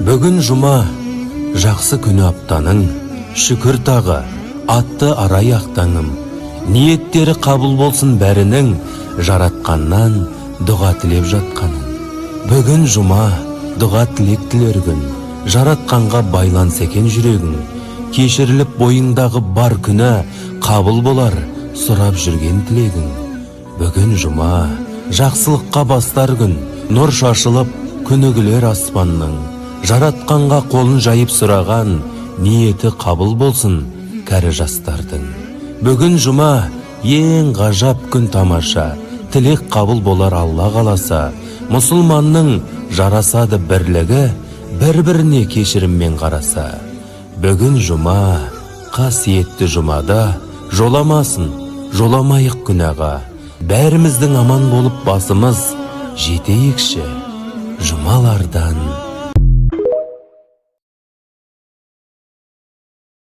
Бүгін жұма, жақсы күні аптаның, шүкір тағы, атты арай ақтаңым. Ниеттері қабыл болсын бәрінің, жаратқаннан дұға тілеп жатқаным. Бүгін жұма, дұға тілек тілер күн, жаратқанға байланса екен жүрегің. Кешіріліп бойыңдағы бар күні, қабыл болар сұрап жүрген тілегің. Бүгін жұма, жақсылыққа бастар күн, нұр шашылып күні күлер аспанның. Жаратқанға қолын жайып сұраған, ниеті қабыл болсын кәрі жастардың. Бүгін жұма, ең ғажап күн тамаша, тілек қабыл болар Алла қаласа. Мұсылманның жарасады бірлігі, бір-біріне кешіріммен қараса. Бүгін жұма, қасиетті жұмада, жоламасын, жоламайық күнәға. Бәріміздің аман болып басымыз жетейікші жұмалардан.